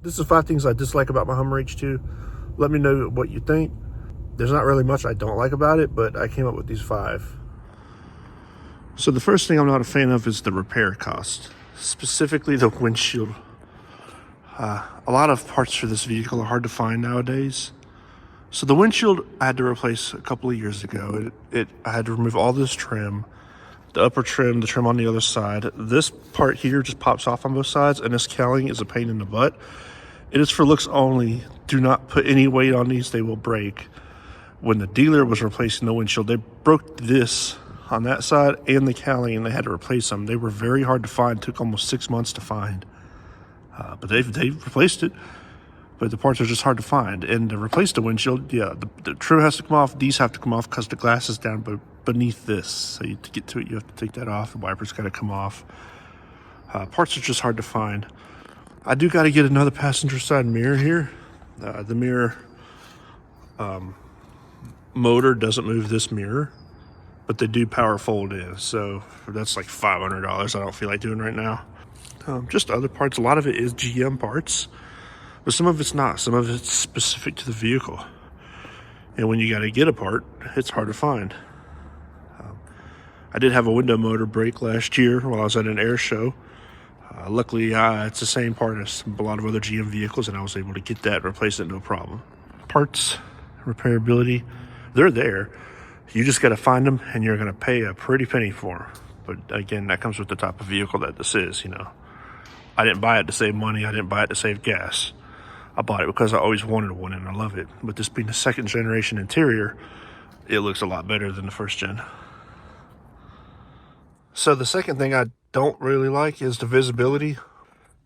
This is 5 things I dislike about my Hummer H2. Let me know what you think. There's not really much I don't like about it, but I came up with these 5. So the first thing I'm not a fan of is the repair cost, specifically the windshield. A lot of parts for this vehicle are hard to find nowadays. So the windshield I had to replace a couple of years ago. I had to remove all this trim, the upper trim, the trim on the other side. This part here just pops off on both sides, and this cowling is a pain in the butt. It is for looks only. Do not put any weight on these, they will break. When the dealer was replacing the windshield, they broke this on that side and the cowling, and they had to replace them. They were very hard to find, took almost 6 months to find. But they've replaced it, but the parts are just hard to find. And to replace the windshield, yeah, the trim has to come off, these have to come off because the glass is down beneath this. So to get to it, you have to take that off. The wiper's got to come off. Parts are just hard to find. I do got to get another passenger side mirror here. The mirror motor doesn't move this mirror, but they do power fold in. So that's like $500 I don't feel like doing right now. Just other parts, a lot of it is GM parts, but some of it's not. Some of it's specific to the vehicle. And when you got to get a part, it's hard to find. I did have a window motor break last year while I was at an air show. Luckily, it's the same part as a lot of other GM vehicles, and I was able to get that and replace it, no problem. Parts, repairability, they're there. You just got to find them, and you're going to pay a pretty penny for them. But again, that comes with the type of vehicle that this is, you know. I didn't buy it to save money. I didn't buy it to save gas. I bought it because I always wanted one, and I love it. But this being the 2nd generation interior, it looks a lot better than the 1st gen. So the second thing I don't really like is the visibility.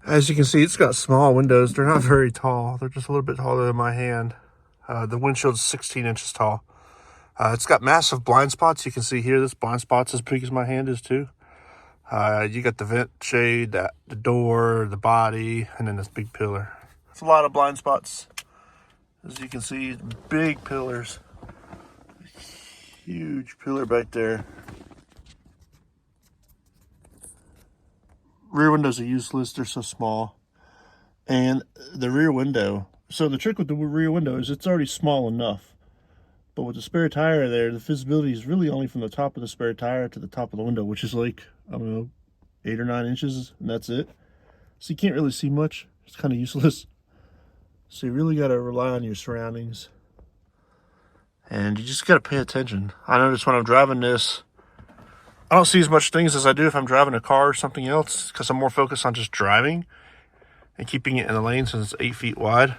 As you can see, it's got small windows. They're not very tall. They're just a little bit taller than my hand. The windshield's 16 inches tall. It's got massive blind spots. You can see here, this blind spot's as big as my hand is too. You got the vent shade, the door, the body, and then this big pillar. It's a lot of blind spots. As you can see, big pillars. Huge pillar back there. Rear windows are useless. They're so small. And the rear window. So the trick with the rear window is it's already small enough. But with the spare tire there, the visibility is really only from the top of the spare tire to the top of the window, which is like, I don't know, 8 or 9 inches, and that's it. So you can't really see much. It's kind of useless. So you really got to rely on your surroundings. And you just got to pay attention. I notice when I'm driving this, I don't see as much things as I do if I'm driving a car or something else, because I'm more focused on just driving and keeping it in the lane since it's 8 feet wide.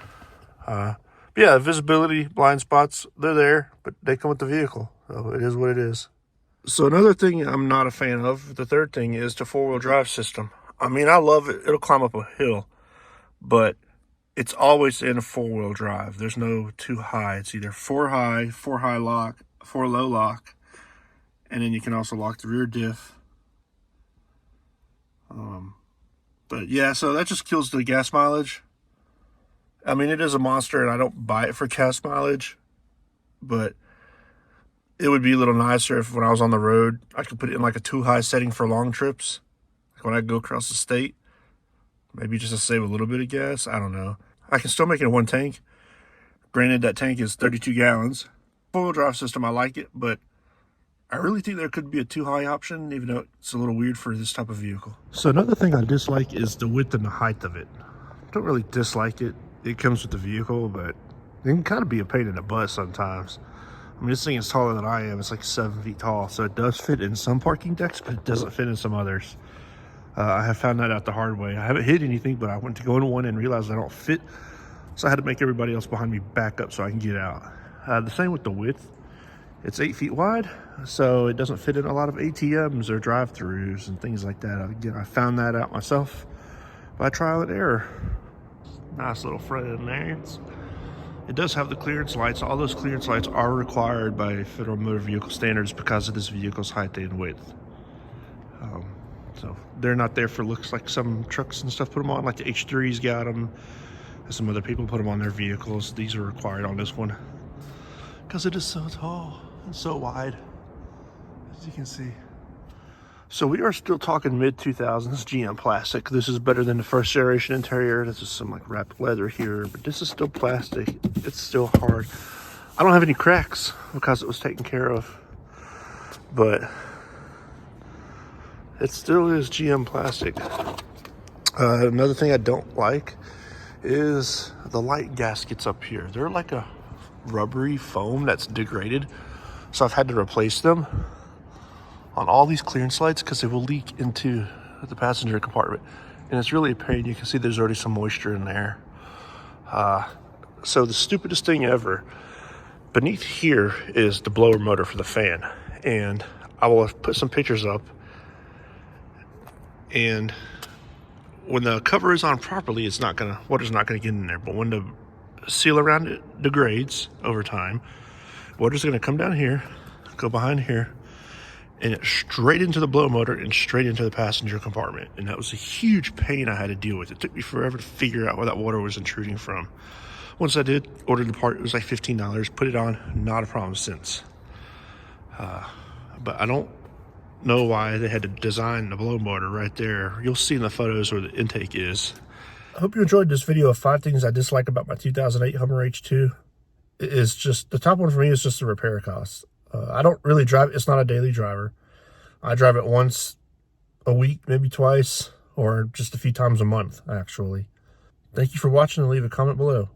But yeah, visibility, blind spots, they're there, but they come with the vehicle. So it is what it is. So another thing I'm not a fan of, the third thing, is the 4-wheel drive system. I mean, I love it. It'll climb up a hill, but it's always in a 4-wheel drive. There's no 2 high. It's either 4 high lock, 4 low lock, and then you can also lock the rear diff. But yeah, so that just kills the gas mileage. I mean, it is a monster, and I don't buy it for gas mileage, but it would be a little nicer if when I was on the road, I could put it in like a 2 high setting for long trips. Like when I go across the state, maybe just to save a little bit of gas. I don't know. I can still make it in 1 tank. Granted, that tank is 32 gallons. 4-wheel drive system, I like it, but I really think there could be a 2 high option, even though it's a little weird for this type of vehicle. So another thing I dislike is the width and the height of it. I don't really dislike it. It comes with the vehicle, but it can kind of be a pain in the butt sometimes. I mean, this thing is taller than I am. It's like 7 feet tall, so it does fit in some parking decks, but it doesn't fit in some others. I have found that out the hard way. I haven't hit anything, but I went to go into one and realized I don't fit, so I had to make everybody else behind me back up so I can get out. The same with the width. It's 8 feet wide, so it doesn't fit in a lot of ATMs or drive-thrus and things like that. Again, I found that out myself by trial and error. Nice little front end there. It does have the clearance lights. All those clearance lights are required by Federal Motor Vehicle Standards because of this vehicle's height and width. So they're not there for looks like some trucks and stuff put them on, like the H3's got them. And some other people put them on their vehicles. These are required on this one because it is so tall and so wide, as you can see. So we are still talking mid-2000s GM plastic. This is better than the first generation interior. This is some like wrapped leather here, but this is still plastic. It's still hard. I don't have any cracks because it was taken care of, but it still is GM plastic. Another thing I don't like is the light gaskets up here. They're like a rubbery foam that's degraded, so I've had to replace them on all these clearance lights because they will leak into the passenger compartment, and it's really a pain. You can see there's already some moisture in there. So the stupidest thing ever, beneath here is the blower motor for the fan, and I will put some pictures up, and when the cover is on properly, water's not gonna get in there. But when the seal around it degrades over time, water's gonna come down here, go behind here, and it straight into the blower motor and straight into the passenger compartment. And that was a huge pain I had to deal with. It took me forever to figure out where that water was intruding from. Once I did, ordered the part, it was like $15, put it on, not a problem since. But I don't know why they had to design the blow motor right there. You'll see in the photos where the intake is. I hope you enjoyed this video of 5 things I dislike about my 2008 Hummer H2. It's just, the top one for me is just the repair costs. I don't really drive it. It's not a daily driver. I drive it once a week, maybe twice, or just a few times a month, actually. Thank you for watching, and leave a comment below.